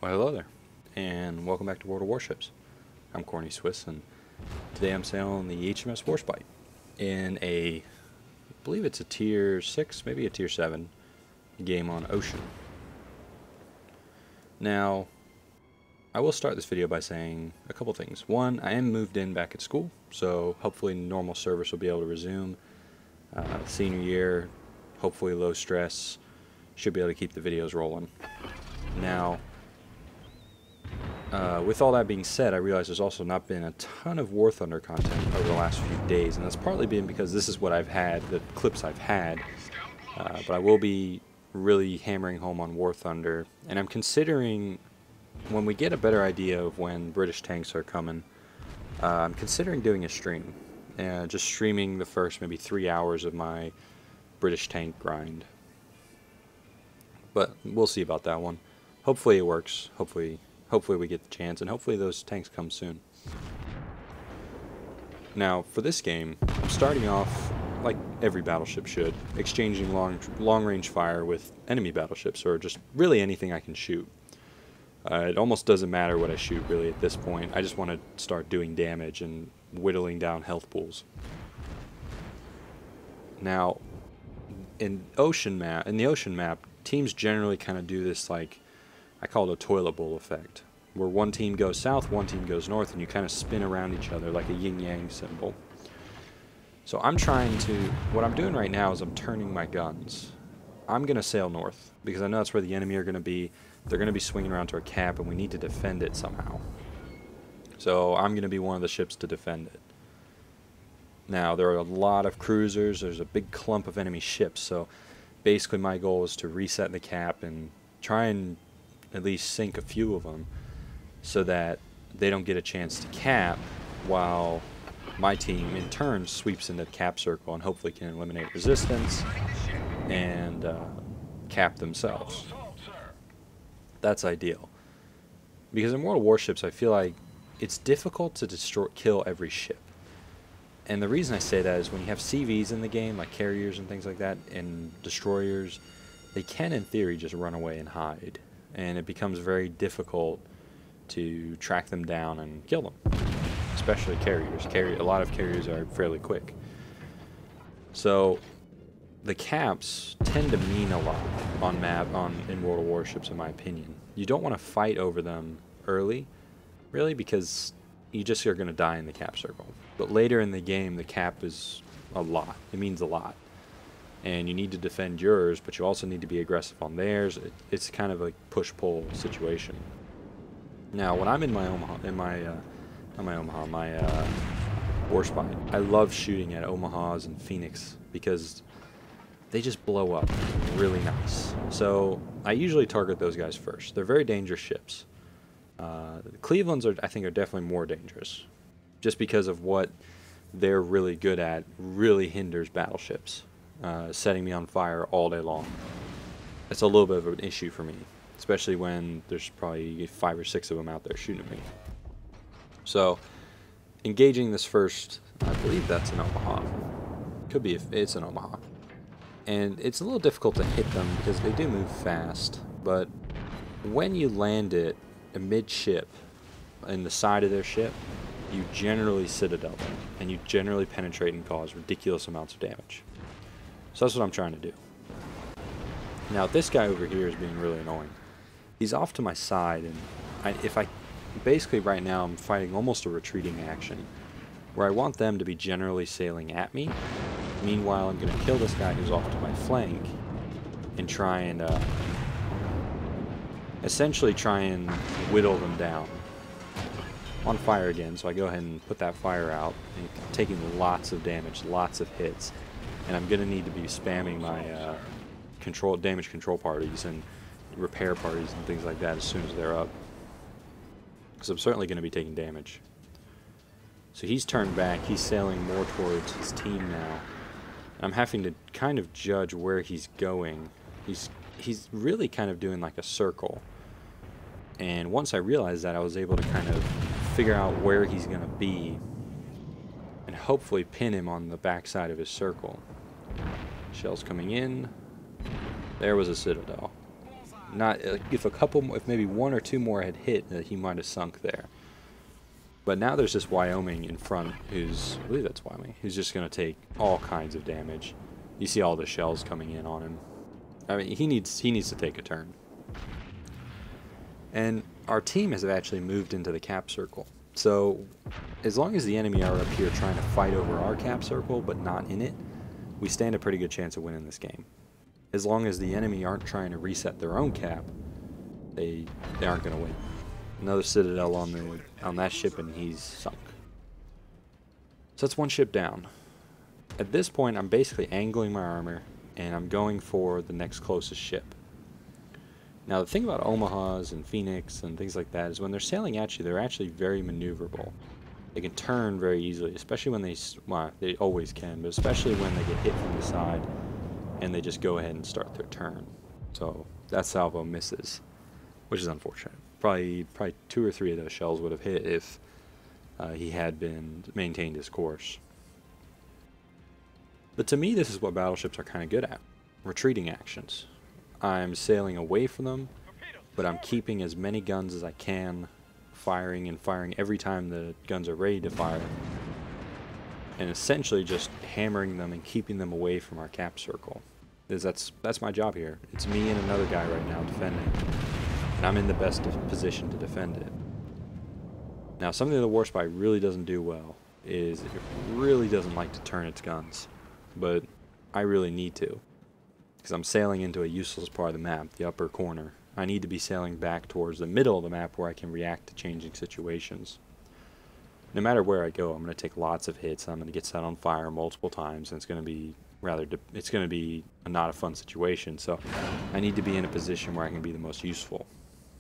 Well, hello there, and welcome back to World of Warships. I'm Corny Swiss, and today I'm sailing the HMS Warspite in I believe it's a tier 6, maybe a tier 7 game on Ocean. Now, I will start this video by saying a couple things. One, I am moved in back at school, so hopefully normal service will be able to resume. Senior year, hopefully low stress, should be able to keep the videos rolling. Now, with all that being said, I realize there's also not been a ton of War Thunder content over the last few days, and that's partly been because this is what I've had, the clips I've had, but I will be really hammering home on War Thunder, and I'm considering, when we get a better idea of when British tanks are coming, I'm considering doing a stream, just streaming the first maybe 3 hours of my British tank grind, but we'll see about that one. Hopefully it works, hopefully we get the chance, and hopefully those tanks come soon. Now, for this game, I'm starting off like every battleship should, exchanging long-range fire with enemy battleships, or just really anything I can shoot. It almost doesn't matter what I shoot, really, at this point. I just want to start doing damage and whittling down health pools. Now, in the ocean map, teams generally kind of do this, like, I call it a toilet bowl effect, where one team goes south, one team goes north, and you kind of spin around each other like a yin-yang symbol. So what I'm doing right now is I'm turning my guns. I'm going to sail north, because I know that's where the enemy are going to be. They're going to be swinging around to our cap, and we need to defend it somehow. So I'm going to be one of the ships to defend it. Now, there are a lot of cruisers, there's a big clump of enemy ships, so basically my goal is to reset the cap and try and at least sink a few of them so that they don't get a chance to cap, while my team in turn sweeps into the cap circle and hopefully can eliminate resistance and cap themselves. That's ideal, because in World of Warships I feel like it's difficult to kill every ship, and the reason I say that is when you have CVs in the game, like carriers and things like that, and destroyers, they can in theory just run away and hide, and it becomes very difficult to track them down and kill them, especially carriers. A lot of carriers are fairly quick. So the caps tend to mean a lot in World of Warships, in my opinion. You don't want to fight over them early, really, because you just are going to die in the cap circle. But later in the game, the cap is a lot. It means a lot. And you need to defend yours, but you also need to be aggressive on theirs. It's kind of a push-pull situation. Now, when I'm in my Warspite, I love shooting at Omahas and Phoenix because they just blow up really nice. So I usually target those guys first. They're very dangerous ships. Cleveland's I think are definitely more dangerous, just because of what they're really good at. Really hinders battleships, setting me on fire all day long. It's a little bit of an issue for me, especially when there's probably 5 or 6 of them out there shooting at me. So, engaging this first, I believe that's an Omaha. Could be if it's an Omaha. And it's a little difficult to hit them because they do move fast, but when you land it amidship in the side of their ship, you generally citadel them, and you generally penetrate and cause ridiculous amounts of damage. So that's what I'm trying to do. Now, this guy over here is being really annoying. He's off to my side, and basically right now I'm fighting almost a retreating action, where I want them to be generally sailing at me. Meanwhile, I'm going to kill this guy who's off to my flank and try and essentially try and whittle them down. On fire again, so I go ahead and put that fire out, and taking lots of damage, lots of hits, and I'm going to need to be spamming my damage control parties and repair parties and things like that as soon as they're up, because I'm certainly going to be taking damage. So he's turned back, he's sailing more towards his team now. I'm having to kind of judge where he's going. He's really kind of doing like a circle, and once I realized that, I was able to kind of figure out where he's going to be and hopefully pin him on the backside of his circle. Shells coming in. There was a citadel. Not if a couple, if maybe one or two more had hit, he might have sunk there. But now there's this Wyoming in front, who's, I believe that's Wyoming, who's just going to take all kinds of damage. You see all the shells coming in on him. I mean, he needs to take a turn. And our team has actually moved into the cap circle. So as long as the enemy are up here trying to fight over our cap circle but not in it, we stand a pretty good chance of winning this game. As long as the enemy aren't trying to reset their own cap, they aren't going to win. Another Citadel on that ship, and he's sunk. So that's one ship down. At this point, I'm basically angling my armor, and I'm going for the next closest ship. Now, the thing about Omahas and Phoenix and things like that is when they're sailing at you, they're actually very maneuverable. They can turn very easily, especially when they always can, but especially when they get hit from the side and they just go ahead and start their turn. So that salvo misses, which is unfortunate. Probably 2 or 3 of those shells would have hit if he had maintained his course. But to me, this is what battleships are kind of good at: retreating actions. I'm sailing away from them, but I'm keeping as many guns as I can, firing and firing every time the guns are ready to fire, and essentially just hammering them and keeping them away from our cap circle. Because that's my job here. It's me and another guy right now defending, and I'm in the best position to defend it. Now, something the Warspy really doesn't do well is it really doesn't like to turn its guns, but I really need to, because I'm sailing into a useless part of the map, the upper corner. I need to be sailing back towards the middle of the map where I can react to changing situations. No matter where I go, I'm going to take lots of hits. I'm going to get set on fire multiple times, and it's going to be not a fun situation. So I need to be in a position where I can be the most useful.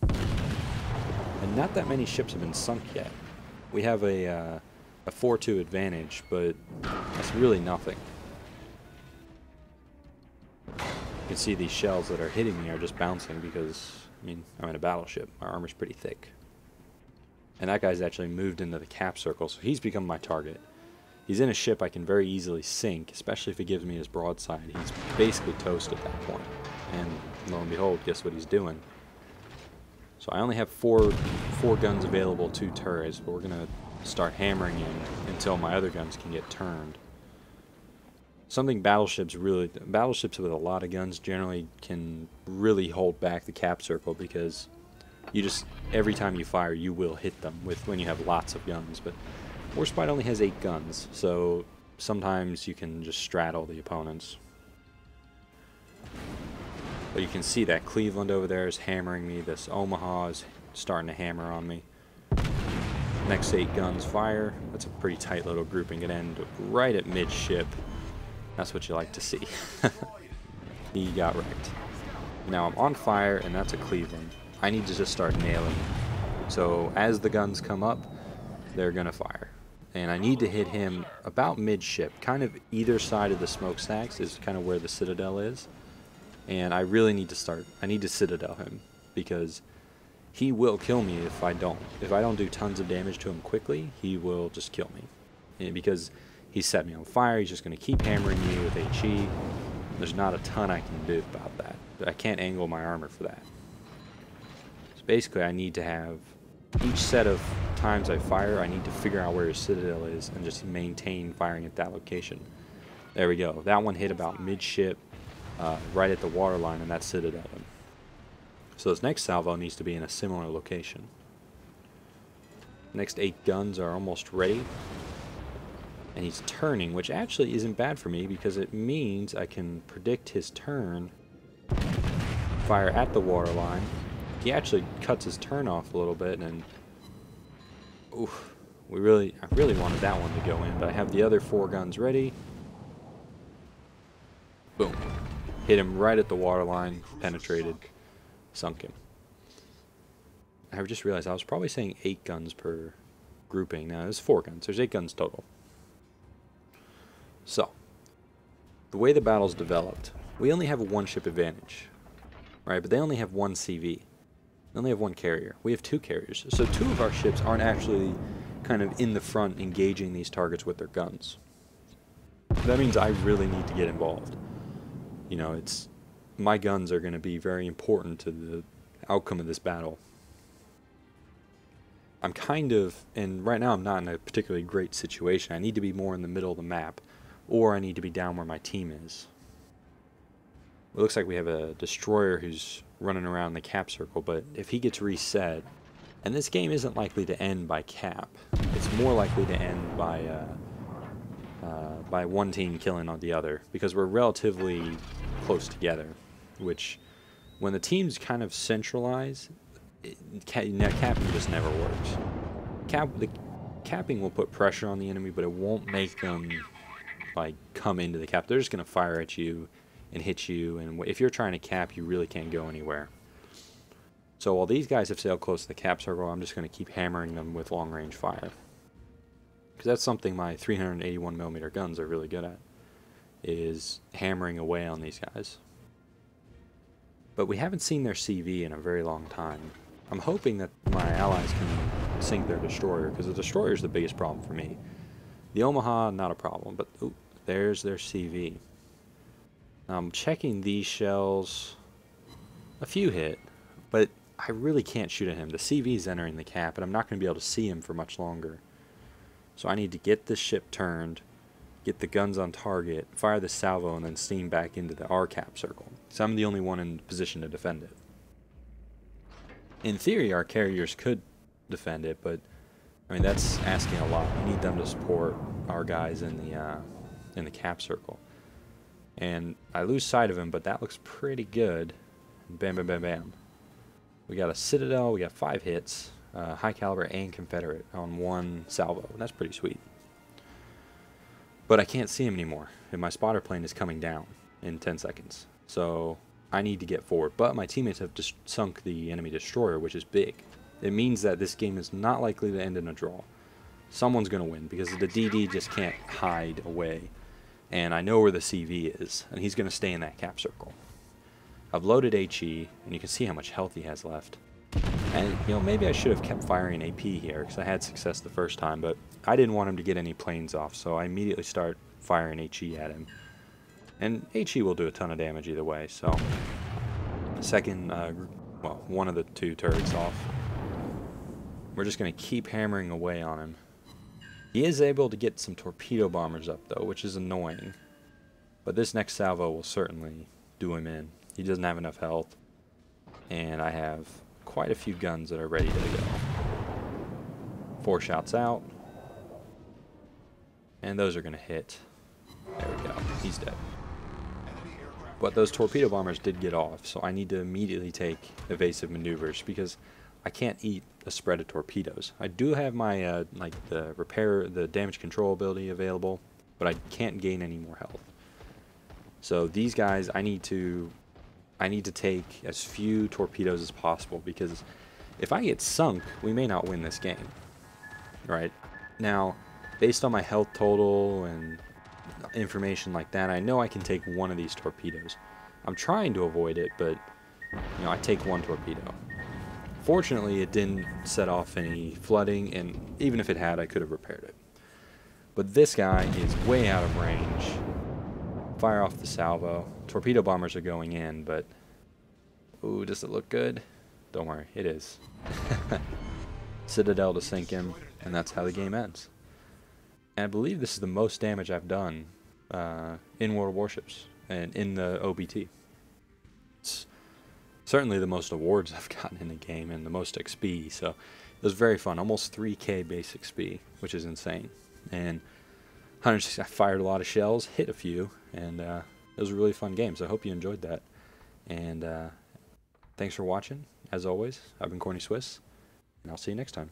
And not that many ships have been sunk yet. We have a 4-2 advantage, but that's really nothing. You can see these shells that are hitting me are just bouncing because, I mean, I'm in a battleship. My armor's pretty thick. And that guy's actually moved into the cap circle, so he's become my target. He's in a ship I can very easily sink, especially if he gives me his broadside. He's basically toast at that point. And lo and behold, guess what he's doing? So I only have four guns available, 2 turrets, but we're going to start hammering him until my other guns can get turned. Something battleships with a lot of guns generally can really hold back the cap circle, because every time you fire, you will hit them when you have lots of guns. But Warspite only has 8 guns, so sometimes you can just straddle the opponents. But you can see that Cleveland over there is hammering me. This Omaha is starting to hammer on me. Next 8 guns fire. That's a pretty tight little grouping. It ends right at midship. That's what you like to see. He got wrecked. Now I'm on fire, and that's a Cleveland. I need to just start nailing. So as the guns come up, they're going to fire. And I need to hit him about midship. Kind of either side of the smokestacks is kind of where the Citadel is. And I really need to I need to Citadel him, because he will kill me if I don't. If I don't do tons of damage to him quickly, he will just kill me. And because he set me on fire, he's just going to keep hammering me with HE. There's not a ton I can do about that. I can't angle my armor for that. So basically, I need to have each set of times I fire, I need to figure out where his Citadel is and just maintain firing at that location. There we go. That one hit about midship, right at the waterline, and that's Citadel him. So this next salvo needs to be in a similar location. Next 8 guns are almost ready. And he's turning, which actually isn't bad for me, because it means I can predict his turn, fire at the waterline. He actually cuts his turn off a little bit, and oof, I really wanted that one to go in, but I have the other 4 guns ready. Boom. Hit him right at the waterline, penetrated, sunk him. I just realized I was probably saying 8 guns per grouping. Now there's 4 guns. There's 8 guns total. So, the way the battle's developed, we only have a 1 ship advantage, right? But they only have 1 CV. They only have 1 carrier. We have 2 carriers. So 2 of our ships aren't actually kind of in the front engaging these targets with their guns. That means I really need to get involved. You know, my guns are going to be very important to the outcome of this battle. I'm and right now I'm not in a particularly great situation. I need to be more in the middle of the map, or I need to be down where my team is. It looks like we have a destroyer who's running around the cap circle, but if he gets reset, and this game isn't likely to end by cap, it's more likely to end by one team killing on the other, because we're relatively close together, which when the teams kind of centralize, capping just never works. The capping will put pressure on the enemy, but it won't make them like come into the cap. They're just going to fire at you and hit you, and if you're trying to cap, you really can't go anywhere. So while these guys have sailed close to the cap circle, I'm just going to keep hammering them with long-range fire, because that's something my 381mm guns are really good at, is hammering away on these guys. But we haven't seen their CV in a very long time. I'm hoping that my allies can sink their destroyer, because the destroyer is the biggest problem for me. The Omaha, not a problem, but ooh, there's their CV. I'm checking these shells. A few hit, but I really can't shoot at him. The CV is entering the cap, and I'm not going to be able to see him for much longer. So I need to get this ship turned, get the guns on target, fire the salvo, and then steam back into our cap circle. So I'm the only one in position to defend it. In theory, our carriers could defend it, but I mean that's asking a lot. We need them to support our guys in the cap circle. And I lose sight of him, but that looks pretty good. Bam, bam, bam, bam. We got a Citadel. We got 5 hits, high caliber and Confederate on 1 salvo. That's pretty sweet. But I can't see him anymore, and my spotter plane is coming down in 10 seconds. So I need to get forward. But my teammates have just sunk the enemy destroyer, which is big. It means that this game is not likely to end in a draw. Someone's going to win, because the DD just can't hide away. And I know where the CV is, and he's going to stay in that cap circle. I've loaded HE, and you can see how much health he has left. And, you know, maybe I should have kept firing AP here, because I had success the first time, but I didn't want him to get any planes off, so I immediately start firing HE at him. And HE will do a ton of damage either way, so... Second, well, one of the 2 turrets off. We're just going to keep hammering away on him. He is able to get some torpedo bombers up, though, which is annoying. But this next salvo will certainly do him in. He doesn't have enough health. And I have quite a few guns that are ready to go. 4 shots out. And those are going to hit. There we go. He's dead. But those torpedo bombers did get off, so I need to immediately take evasive maneuvers, because I can't eat a spread of torpedoes. I do have my like the damage control ability available, but I can't gain any more health. So these guys, I need to take as few torpedoes as possible, because if I get sunk, we may not win this game. Right? Now, based on my health total and information like that, I know I can take one of these torpedoes. I'm trying to avoid it, but you know, I take 1 torpedo. Fortunately, it didn't set off any flooding, and even if it had, I could have repaired it. But this guy is way out of range. Fire off the salvo. Torpedo bombers are going in, but... Ooh, does it look good? Don't worry, it is. Citadel to sink him, and that's how the game ends. And I believe this is the most damage I've done in World of Warships, and in the OBT. It's certainly the most awards I've gotten in the game, and the most XP, so it was very fun. Almost 3k base XP, which is insane. And I fired a lot of shells, hit a few, and it was a really fun game, so I hope you enjoyed that. And thanks for watching. As always, I've been Corny Swiss, and I'll see you next time.